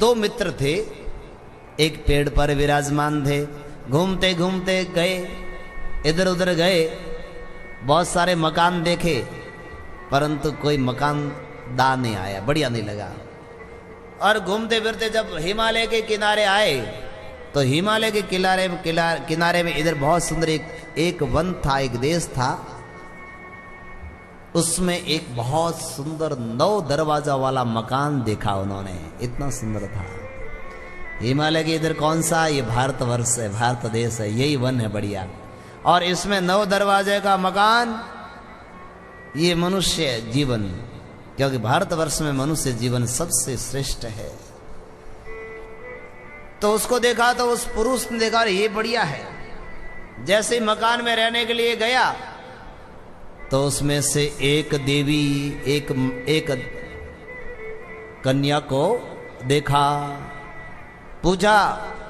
दो मित्र थे, एक पेड़ पर विराजमान थे। घूमते घूमते गए, इधर उधर गए, बहुत सारे मकान देखे, परंतु कोई मकान दार नहीं आया, बढ़िया नहीं लगा। और घूमते फिरते जब हिमालय के किनारे आए तो हिमालय के किनारे में इधर बहुत सुंदर एक वन था, एक देश था। उसमें एक बहुत सुंदर 9 दरवाजा वाला मकान देखा उन्होंने, इतना सुंदर था। हिमालय के इधर कौन सा, ये भारतवर्ष है, भारत देश है, यही वन है बढ़िया। और इसमें 9 दरवाजे का मकान, ये मनुष्य जीवन, क्योंकि भारतवर्ष में मनुष्य जीवन सबसे श्रेष्ठ है। तो उसको देखा तो उस पुरुष ने देखा ये बढ़िया है। जैसे ही मकान में रहने के लिए गया तो उसमें से एक देवी, एक कन्या को देखा। पूछा,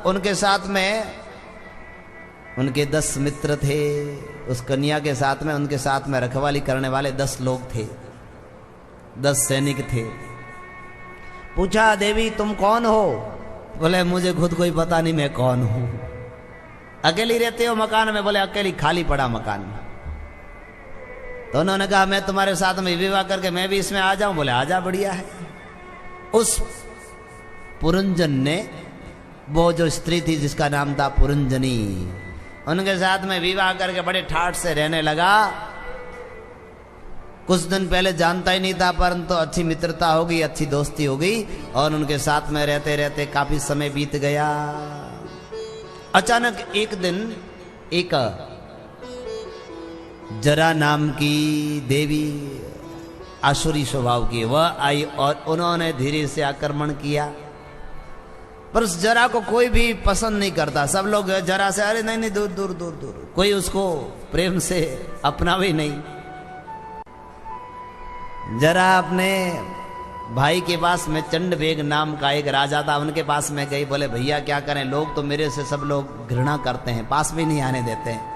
उनके साथ में उनके 10 मित्र थे। उस कन्या के साथ में, उनके साथ में रखवाली करने वाले 10 लोग थे, 10 सैनिक थे। पूछा, देवी तुम कौन हो? बोले मुझे खुद कोई पता नहीं मैं कौन हूं। अकेली रहते हो मकान में? बोले अकेली, खाली पड़ा मकान। तो उन्होंने कहा मैं तुम्हारे साथ में विवाह करके मैं भी इसमें आ जाऊं? बोले आजा, बढ़िया है। उस पुरंजन ने, वो जो स्त्री थी जिसका नाम था पुरंजनी, उनके साथ में विवाह करके बड़े ठाठ से रहने लगा। कुछ दिन पहले जानता ही नहीं था, परंतु अच्छी मित्रता हो गई, अच्छी दोस्ती हो गई, और उनके साथ में रहते रहते काफी समय बीत गया। अचानक एक दिन एक जरा नाम की देवी, आसुरी स्वभाव की, वह आई और उन्होंने धीरे से आक्रमण किया। पर उस जरा को कोई भी पसंद नहीं करता। सब लोग जरा से अरे नहीं नहीं, दूर दूर दूर दूर, कोई उसको प्रेम से अपना भी नहीं। जरा अपने भाई के पास में, चंडवेग नाम का एक राजा था, उनके पास में गई। बोले भैया क्या करें, लोग तो मेरे से सब लोग घृणा करते हैं, पास भी नहीं आने देते हैं।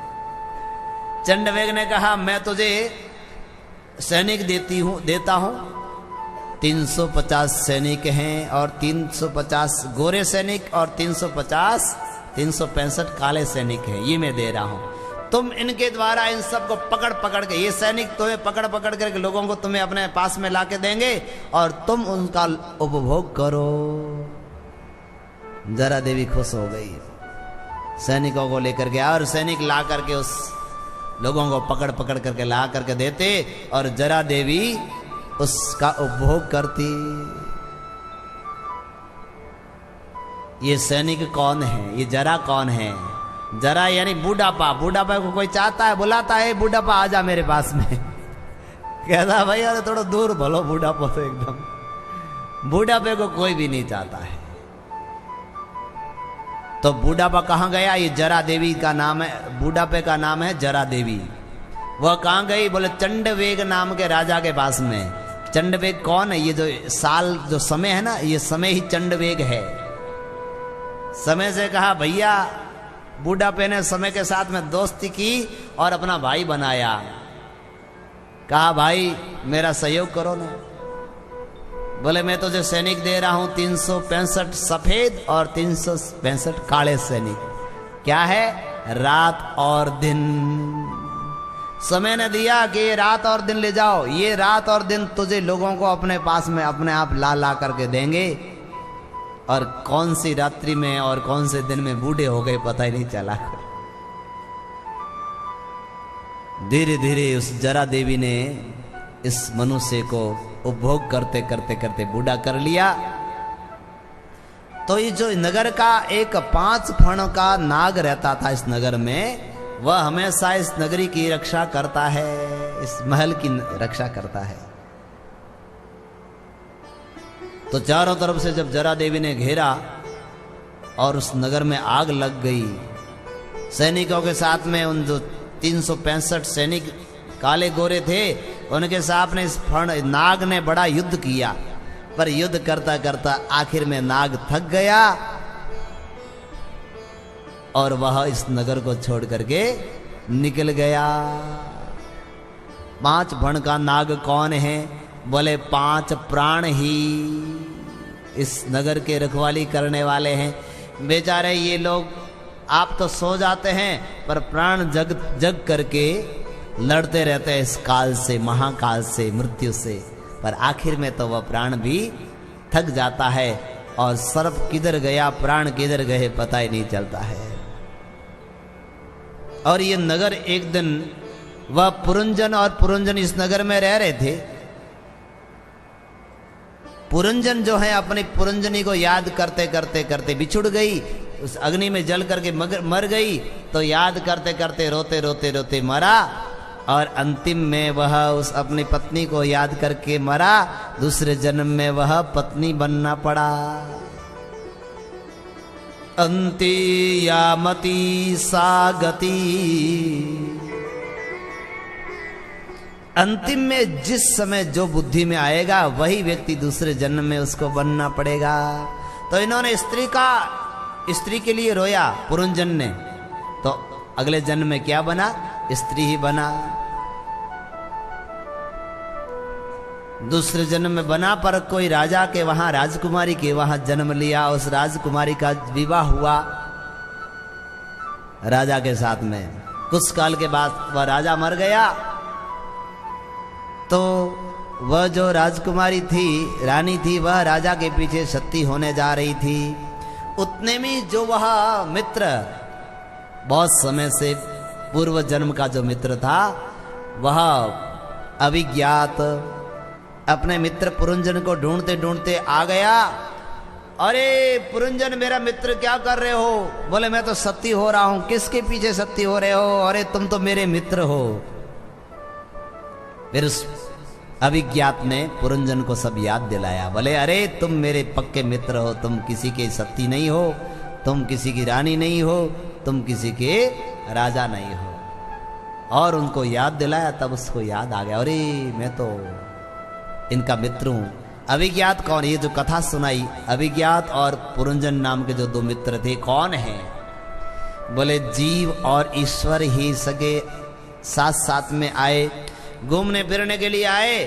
चंडवेग ने कहा मैं तुझे सैनिक देता हूं। 350 सैनिक हैं, और 350 गोरे सैनिक और 365 काले सैनिक हैं, ये मैं दे रहा हूं। तुम इनके द्वारा इन सबको पकड़ पकड़ के, ये सैनिक तुम्हें पकड़ पकड़ करके लोगों को तुम्हें अपने पास में लाके देंगे और तुम उनका उपभोग करो। जरा देवी खुश हो गई, सैनिकों को लेकर गया और सैनिक ला करके उस लोगों को पकड़ पकड़ करके ला करके देते और जरा देवी उसका उपभोग करती। ये सैनिक कौन है, ये जरा कौन है? जरा यानी बूढ़ापा। बूढ़ापा को कोई चाहता है, बुलाता है बूढ़ापा आजा मेरे पास में। कहता भाई अरे थोड़ा दूर भलो, बूढ़ापा तो एकदम, बूढ़ापे को कोई भी नहीं चाहता है। तो बूढ़ापा कहाँ गया? ये जरा देवी का नाम है, बूढ़ापे का नाम है जरा देवी। वह कहाँ गई? बोले चंडवेग नाम के राजा के पास में। चंडवेग कौन है? ये जो साल, जो समय है ना, ये समय ही चंडवेग है। समय से कहा भैया, बूढ़ापे ने समय के साथ में दोस्ती की और अपना भाई बनाया। कहा भाई मेरा सहयोग करो ना। बोले मैं तुझे सैनिक दे रहा हूं 365 सफेद और 365 काले सैनिक। क्या है? रात और दिन। समय ने दिया कि ये रात और दिन ले जाओ, ये रात और दिन तुझे लोगों को अपने पास में अपने आप ला ला करके देंगे। और कौन सी रात्रि में और कौन से दिन में बूढ़े हो गए पता ही नहीं चला। धीरे धीरे उस जरा देवी ने इस मनुष्य को उपभोग करते करते करते बूढ़ा कर लिया। तो ये जो नगर का एक 5 फण का नाग रहता था इस नगर में, वह हमेशा इस नगरी की रक्षा करता है, इस महल की रक्षा करता है। तो चारों तरफ से जब जरा देवी ने घेरा और उस नगर में आग लग गई, सैनिकों के साथ में उन जो 365 सैनिक काले गोरे थे, उनके साथ में इस नाग ने बड़ा युद्ध किया। पर युद्ध करता करता आखिर में नाग थक गया और वह इस नगर को छोड़ करके निकल गया। 5 फण का नाग कौन है? बोले 5 प्राण ही। इस नगर के रखवाली करने वाले हैं। बेचारे ये लोग आप तो सो जाते हैं पर प्राण जग जग करके लड़ते रहते हैं इस काल से, महाकाल से, मृत्यु से। पर आखिर में तो वह प्राण भी थक जाता है और सर्प किधर गया, प्राण किधर गए पता ही नहीं चलता है। और ये नगर एक दिन, वह पुरंजन और पुरंजन इस नगर में रह रहे थे। पुरंजन जो है अपनी पुरंजनी को याद करते करते करते बिछुड़ गई, उस अग्नि में जल करके मर गई। तो याद करते करते रोते रोते रोते मरा और अंतिम में वह उस अपनी पत्नी को याद करके मरा। दूसरे जन्म में वह पत्नी बनना पड़ा। अंति यामति सा गति, अंतिम में जिस समय जो बुद्धि में आएगा वही व्यक्ति दूसरे जन्म में उसको बनना पड़ेगा। तो इन्होंने स्त्री के लिए रोया पुरंजन ने, तो अगले जन्म में क्या बना, स्त्री ही बना। दूसरे जन्म में बना पर कोई राजा के वहां, राजकुमारी के वहां जन्म लिया। उस राजकुमारी का विवाह हुआ राजा के साथ में। कुछ काल के बाद वह राजा मर गया। तो वह जो राजकुमारी थी, रानी थी, वह राजा के पीछे सती होने जा रही थी। उतने में जो वह मित्र, बहुत समय से पूर्व जन्म का जो मित्र था, वह अभिज्ञात अपने मित्र पुरंजन को ढूंढते ढूंढते आ गया। अरे पुरंजन मेरा मित्र क्या कर रहे हो? बोले मैं तो सती हो रहा हूं। किसके पीछे सती हो रहे हो? अरे तुम तो मेरे मित्र हो। फिर उस अभिज्ञात ने पुरंजन को सब याद दिलाया। बोले अरे तुम मेरे पक्के मित्र हो, तुम किसी के सती नहीं हो, तुम किसी की रानी नहीं हो, तुम किसी के राजा नहीं हो। और उनको याद दिलाया, तब उसको याद आ गया, अरे मैं तो इनका मित्र हूं। अभिज्ञात कौन? ये जो कथा सुनाई, अभिज्ञात और पुरंजन नाम के जो दो मित्र थे, कौन है? बोले जीव और ईश्वर ही सगे साथ साथ में आए, घूमने फिरने के लिए आए।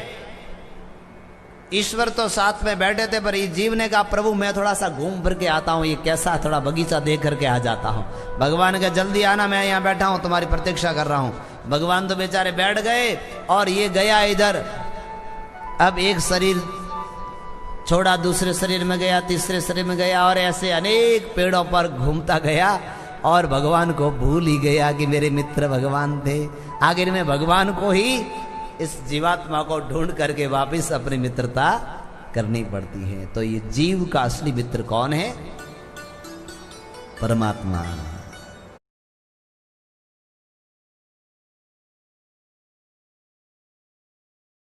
ईश्वर तो साथ में बैठे थे, पर ये जीव ने कहा प्रभु मैं थोड़ा सा घूम फिर के आता हूं, ये कैसा थोड़ा बगीचा देख करके आ जाता हूं। भगवान का जल्दी आना, मैं यहाँ बैठा हूं, तुम्हारी प्रतीक्षा कर रहा हूं। भगवान तो बेचारे बैठ गए और ये गया इधर। अब एक शरीर छोड़ा, दूसरे शरीर में गया, तीसरे शरीर में गया, और ऐसे अनेक पेड़ों पर घूमता गया और भगवान को भूल ही गया कि मेरे मित्र भगवान थे। आखिर में भगवान को ही इस जीवात्मा को ढूंढ करके वापस अपनी मित्रता करनी पड़ती है। तो ये जीव का असली मित्र कौन है? परमात्मा।